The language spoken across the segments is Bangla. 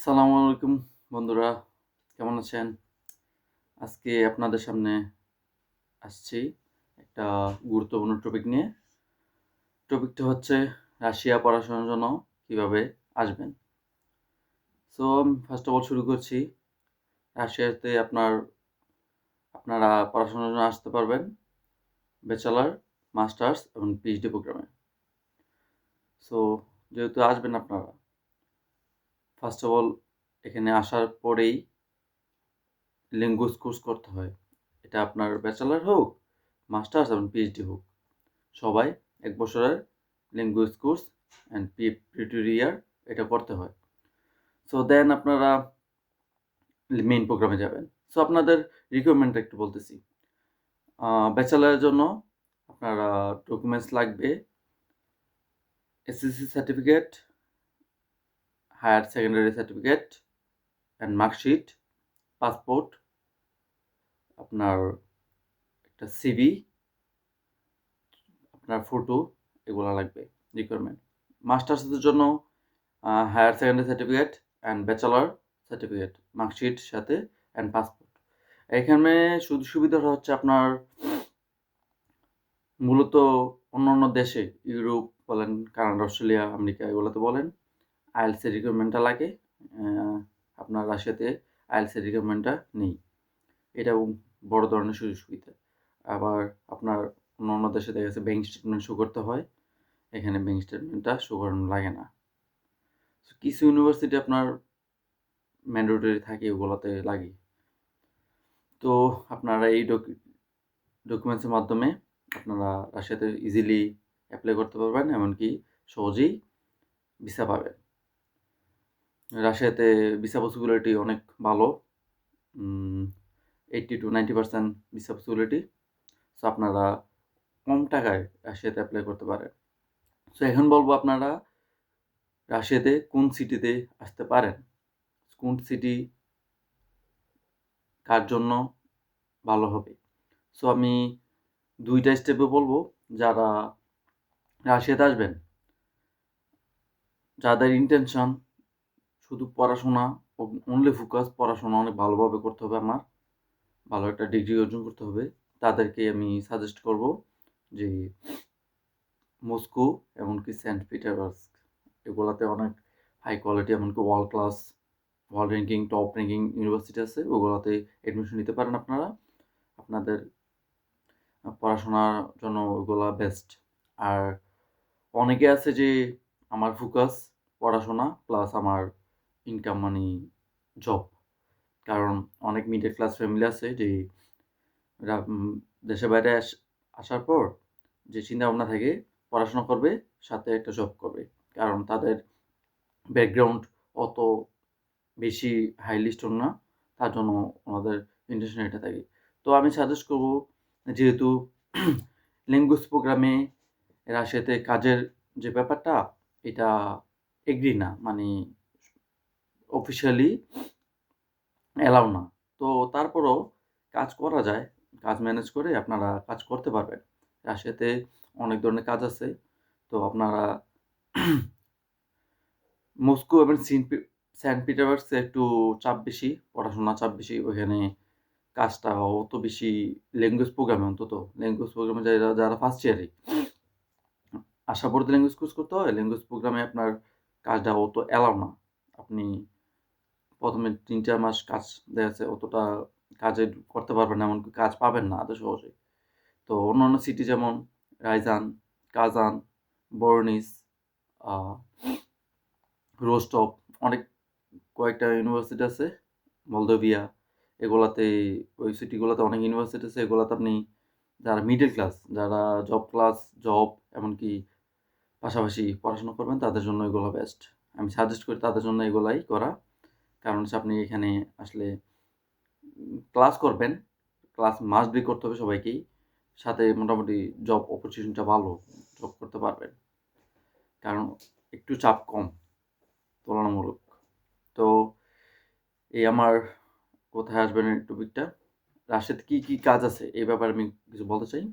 আসসালামু আলাইকুম বন্ধুরা, কেমন আছেন? আজকে আপনাদের সামনে আসছি একটা গুরুত্বপূর্ণ টপিক নিয়ে। টপিকটা হচ্ছে রাশিয়া পড়াশোনার জন্য কিভাবে আসবেন? সো ফার্স্ট অফ অল শুরু করছি। রাশিয়াতে আপনারা পড়াশোনার জন্য আসতে পারবেন ব্যাচেলর, মাস্টার্স এবং পিএইচডি প্রোগ্রামে। সো যেহেতু আসবেন আপনারা, ফার্স্ট অফ অল এখানে আসার পরেই ল্যাঙ্গুয়েজ কোর্স করতে হয়। এটা আপনার ব্যাচেলর হোক, মাস্টার্স এবং পিএইচডি হোক, সবাই ১ বছরের ল্যাঙ্গুয়েজ কোর্স অ্যান্ড টিউটোরিয়াল এটা করতে হয়। সো দেন আপনারা মেইন প্রোগ্রামে যাবেন। সো আপনাদের রিকোয়ারমেন্টটা একটু বলতেছি। ব্যাচেলরের জন্য আপনারা ডকুমেন্টস লাগবে SSC certificate, higher secondary certificate and marksheet, passport, আপনার একটা সিভি, আপনার ফটো, এগুলা লাগবে রিকোয়ারমেন্ট। মাস্টার্সের জন্য higher secondary certificate and bachelor certificate, marksheet সাথে অ্যান্ড পাসপোর্ট। এখানে সুযোগ সুবিধাটা হচ্ছে আপনার মূলত অন্যান্য দেশে ইউরোপ বলেন, কানাডা, অস্ট্রেলিয়া, আমেরিকা এগুলোতে বলেন আইএলটিএস এর রিকোয়ারমেন্টটা লাগে। আপনার রাশিয়াতে আইএলটিএস এর রিকোয়ারমেন্টটা নেই। এটাও বড় ধরনের সুযোগ সুবিধা। আবার আপনার অন্যান্য দেশে দেখা গেছে ব্যাংক স্টেটমেন্ট শো করতে হয়। এখানে ব্যাংক স্টেটমেন্টটা শো করানো লাগে না। কিছু ইউনিভার্সিটি আপনার ম্যান্ডেটরি থাকে, ওগুলোতে লাগে। তো আপনারা এই ডকুমেন্টসের মাধ্যমে আপনারা রাশিয়াতে ইজিলি অ্যাপ্লাই করতে পারবেন, এমনকি সহজেই ভিসা পাবেন। রাশিয়াতে ভিসা পসিবিলিটি অনেক ভালো, 80-90% ভিসা পসিবিলিটি। সো আপনারা কম টাকায় রাশিয়াতে অ্যাপ্লাই করতে পারেন। সো এখন বলবো আপনারা রাশিয়াতে কোন সিটিতে আসতে পারেন, কোন সিটি কার জন্য ভালো হবে। সো আমি 2টা স্টেপে বলবো। যারা রাশিয়াতে আসবেন, যাদের ইন্টেনশন শুধু পড়াশোনা, অনলি ফোকাস পড়াশোনা অনেক ভালোভাবে করতে হবে, আমার ভালো একটা ডিগ্রি অর্জন করতে হবে, তাদেরকে আমি সাজেস্ট করব যে মস্কো এমনকি সেন্ট পিটারবার্গ, এগুলাতে অনেক হাই কোয়ালিটি এমনকি world ranking, top ranking university আছে, ওগুলোতে অ্যাডমিশন নিতে পারেন আপনারা। আপনাদের পড়াশোনার জন্য ওগুলা বেস্ট। আর অনেকে আছে যে আমার ফোকাস পড়াশোনা প্লাস আমার ইনকাম মানে জব। কারণ অনেক মিডল ক্লাস ফ্যামিলি আছে যে দেশের বাইরে আসার পর যে চিন্তাভাবনা থাকে পড়াশোনা করবে সাথে একটা জব করবে, কারণ তাদের ব্যাকগ্রাউন্ড অত বেশি হাইলি স্ট্রং না, তার জন্য ওনাদের ইন্টেনশন এটা থাকে। তো আমি সাজেস্ট করব, যেহেতু ল্যাঙ্গুয়েজ প্রোগ্রামে রাশিয়াতে কাজের যে ব্যাপারটা, এটা এগ্রি না, মানে অফিসিয়ালি অ্যালাউ না। তো তারপরও কাজ করা যায়, কাজ ম্যানেজ করে আপনারা কাজ করতে পারবেন। রাশিয়াতে অনেক ধরনের কাজ আছে। তো আপনারা মস্কো এবং সেন্ট পিটারবার্গসে একটু চাপ বেশি, পড়াশোনার চাপ বেশি। ওইখানে কাজটা অত বেশি ল্যাঙ্গুয়েজ প্রোগ্রামে, অন্তত ল্যাঙ্গুয়েজ প্রোগ্রামে যারা ফার্স্ট ইয়ারে আসার পর ল্যাঙ্গুয়েজ কোর্স করতে হয়, ল্যাঙ্গুয়েজ প্রোগ্রামে আপনার কাজটা অত অ্যালাউ না। আপনি ১ম এ ৩-৪ মাস কাজ দেখা যাচ্ছে অতটা কাজে করতে পারবেন না, এমনকি কাজ পাবেন না এত সহজে। তো অন্যান্য সিটি যেমন রাইজান, কাজান, বর্নিস, আ রোস্টক, অনেক কয়েকটা ইউনিভার্সিটি আছে, মলদোভিয়া, এগুলাতে, ওই সিটিগুলোতে অনেক ইউনিভার্সিটি আছে। এগুলাতে আপনি যারা মিডল ক্লাস, যারা জব এমনকি পাশাপাশি পড়াশোনা করবেন, তাদের জন্য এগুলো বেস্ট। আমি সাজেস্ট করি তাদের জন্য এগুলাই করা। কারণ হচ্ছে আপনি এখানে আসলে ক্লাস করবেন, ক্লাস মাস্ট বি করতে হবে সবাইকেই। সাথে মোটামুটি জব অপরচুনিটিটা ভালো, জব করতে পারবেন। কারণ একটু চাপ কম তুলনামূলক। তো এই আমার কোথায় আসবেন এই টপিকটা। রাশিয়াতে কী কাজ আছে এই ব্যাপারে আমি কিছু বলতে চাই।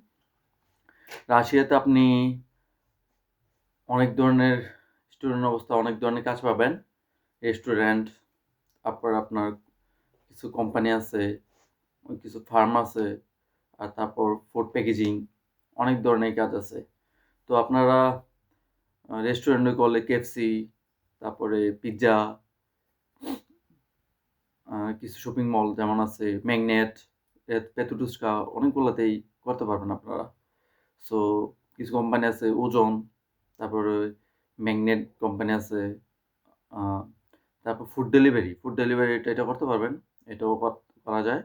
রাশিয়াতে আপনি অনেক ধরনের স্টুডেন্ট অবস্থা অনেক ধরনের কাজ পাবেন। রেস্টুরেন্ট, আপনার কিছু কোম্পানি আছে, কিছু ফার্ম আছে, আর তারপর ফুড প্যাকেজিং, অনেক ধরনের কাজ আছে। তো আপনারা রেস্টুরেন্টে করলে কেএফসি, তারপরে পিৎজা, কিছু শপিং মল যেমন আছে ম্যাগনেট, পেতুটুসকা, অনেকগুলোতেই করতে পারবেন আপনারা। সো কিছু কোম্পানি আছে ওজন, তারপরে ম্যাগনেট কোম্পানি আছে, তারপর ফুড ডেলিভারি এটা করতে পারবেন, এটাও করা যায়।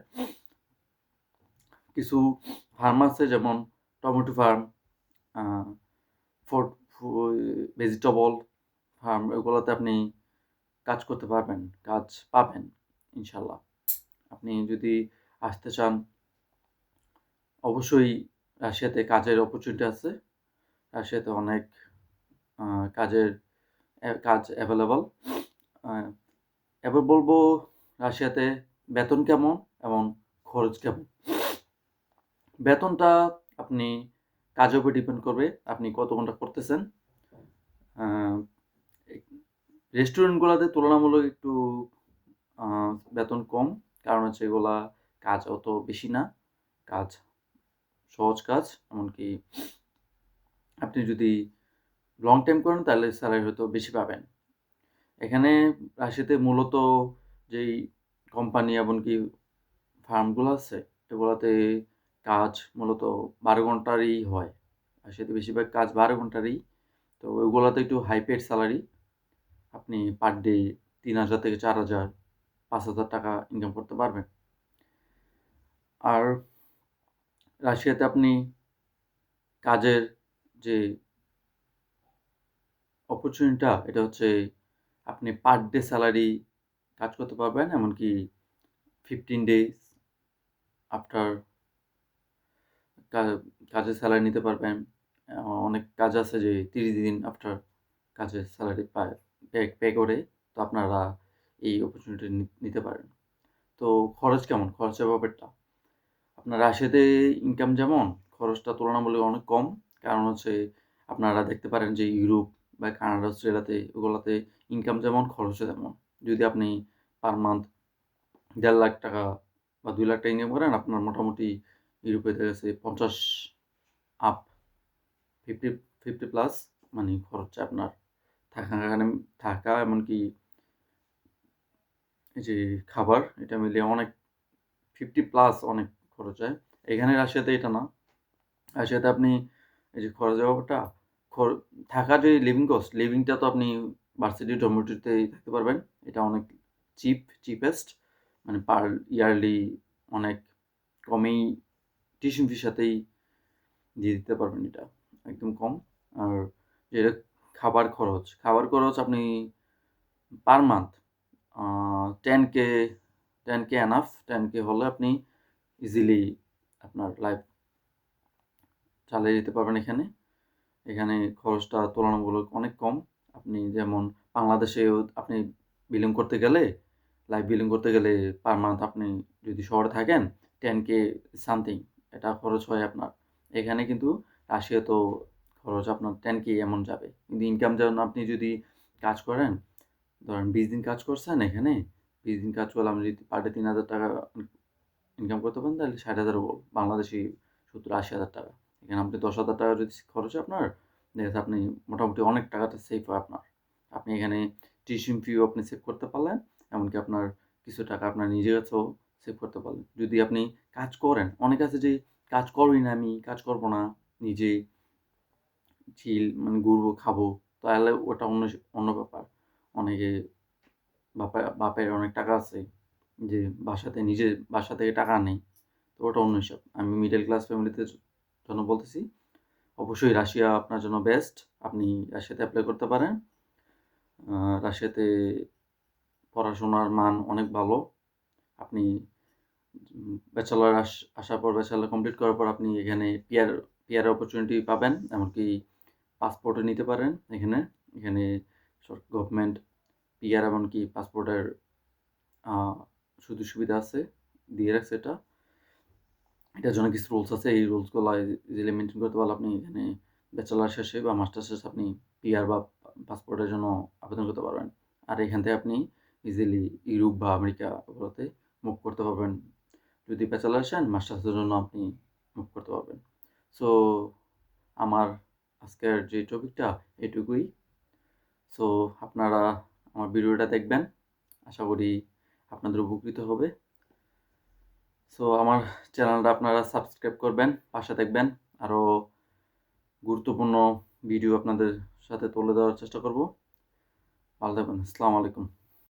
কিছু ফার্ম আছে যেমন tomato farm, food vegetable farm, এগুলোতে আপনি কাজ করতে পারবেন, কাজ পাবেন ইনশাল্লাহ। আপনি যদি আসতে চান, অবশ্যই রাশিয়াতে কাজের অপরচুনিটি আছে। রাশিয়াতে অনেক কাজ অ্যাভেলেবল। এবার বলবো রাশিয়াতে বেতন কেমন এবং খরচ কেমন। বেতনটা আপনি কাজের উপর ডিপেন্ড করবে, আপনি কত ঘন্টা করতেছেন। রেস্টুরেন্টগুলোতে তুলনামূলক একটু বেতন কম, কারণ হচ্ছে এগুলা কাজ অত বেশি না, কাজ সহজ কাজ। এমনকি আপনি যদি লং টাইম করেন তাহলে স্যালারি হয়তো বেশি পাবেন। এখানে রাশিয়াতে মূলত যেই কোম্পানি এমনকি ফার্মগুলো আছে, এগুলোতে কাজ মূলত 12 ঘন্টারই হয়। রাশিয়াতে বেশিরভাগ কাজ 12 ঘন্টারই। তো ওইগুলোতে একটু হাই পেড স্যালারি, আপনি পার ডে 3,000 থেকে 4,000, 5,000 টাকা ইনকাম করতে পারবেন। আর রাশিয়াতে আপনি কাজের যে অপরচুনিটিটা, এটা হচ্ছে আপনি পার ডে স্যালারি কাজ করতে পারবেন, এমনকি 15 ডেজ আফটার কাজের স্যালারি নিতে পারবেন। অনেক কাজ আছে যে 30 দিন আফটার কাজের স্যালারি পায়, পে করে। তো আপনারা এই অপরচুনিটি নিতে পারেন। তো খরচ কেমন, খরচের ব্যাপারটা আপনার রাশিয়াতে ইনকাম যেমন, খরচটা তুলনামূলক অনেক কম। কারণ হচ্ছে আপনারা দেখতে পারেন যে ইউরোপ বা কানাডা, অস্ট্রেলিয়াতে, ওগুলোতে ইনকাম যেমন খরচও তেমন। যদি আপনি পার মান্থ 1.5 লাখ টাকা বা 2 লাখ টাকা ইনকাম করেন, আপনার মোটামুটি ইউরোপে দেখা গেছে 50 আপ, 50 প্লাস মানে খরচ আপনার থাকা, এমনকি এই যে খাবার, এটা মিলিয়ে অনেক 50 প্লাস অনেক খরচ হয়। এখানে রাশিয়াতে এটা না। রাশিয়াতে আপনি এই যে খরচের ব্যাপারটা, থাকা যে লিভিংটা তো আপনি ভার্সিটি ডরমিটরিতেই থাকতে পারবেন। এটা অনেক চিপেস্ট, মানে পার ইয়ারলি অনেক কমেই টিউশন ফির সাথেই দিয়ে দিতে পারবেন, এটা একদম কম। আর যেটা খাবার খরচ আপনি per month 10K, 10K enough. 10K হলে আপনি ইজিলি আপনার লাইফ চালিয়ে যেতে পারবেন এখানে। এখানে খরচটা তুলনামূলক অনেক কম। আপনি যেমন বাংলাদেশেও আপনি লাইফ বিলিং করতে গেলে পার মান্থ আপনি যদি শহরে থাকেন 10K সামথিং এটা খরচ হয় আপনার। এখানে কিন্তু রাশিয়াতেও খরচ আপনার 10K এমন যাবে। কিন্তু ইনকাম যেমন আপনি যদি কাজ করেন, ধরেন 20 দিন কাজ করছেন এখানে, 20 দিন কাজ করলে আপনি যদি পার ডে 3,000 টাকা ইনকাম করতে পারেন, তাহলে 60,000 বাংলাদেশি 70-80,000 টাকা। এখানে আপনি 10,000 টাকা যদি খরচ হয় আপনার, দেখা যাচ্ছে আপনি মোটামুটি অনেক টাকাটা সেভ হয় আপনার। আপনি এখানে টিউশন ফিও আপনি সেভ করতে পারলেন, এমনকি আপনার কিছু টাকা আপনার নিজের কাছেও সেভ করতে পারলেন। যদি আপনি কাজ করেন, অনেকে আছে যে কাজ করবই না, আমি কাজ করব না, নিজে মানে ঘুরবো, খাবো, তাহলে ওটা অন্য অন্য ব্যাপার। অনেকে বাপের অনেক টাকা আছে যে বাসা থেকে টাকা নেই, তো ওটা অন্য হিসাব। আমি মিডল ক্লাস ফ্যামিলিতে জন্য বলতেছি, অবশ্যই রাশিয়া আপনার জন্য বেস্ট। আপনি রাশিয়াতে অ্যাপ্লাই করতে পারেন। রাশিয়াতে পড়াশোনার মান অনেক ভালো। আপনি ব্যাচেলর আসার পর, ব্যাচেলর কমপ্লিট করার পর আপনি এখানে পিআর অপরচুনিটি পাবেন, এমনকি পাসপোর্টও নিতে পারেন এখানে। এখানে গভর্নমেন্ট পিআর এমনকি পাসপোর্টের সুযোগ সুবিধা আছে, দিয়ে রাখছে এটা। এটার জন্য কিছু রুলস আছে, এই রুলসগুলো ইজিলি মেনটেন করতে পারলে আপনি এখানে ব্যাচেলার শেষে বা মাস্টার শেষে আপনি পিআর বা পাসপোর্টের জন্য আবেদন করতে পারবেন। আর এখান থেকে আপনি ইজিলি ইউরোপ বা আমেরিকা ওগুলোতে মুভ করতে পারবেন। যদি ব্যাচেলর আসেন মাস্টার্সের জন্য আপনি মুভ করতে পারবেন। সো আমার আজকের যে টপিকটা এটুকুই। সো আপনারা আমার ভিডিওটা দেখবেন, আশা করি আপনাদের উপকৃত হবে। সো আমার চ্যানেলটা আপনারা সাবস্ক্রাইব করবেন, পাশে দেখবেন। আরও গুরুত্বপূর্ণ ভিডিও আপনাদের সাথে তুলে ধরার চেষ্টা করব। ভালো থাকবেন। আসসালামু আলাইকুম।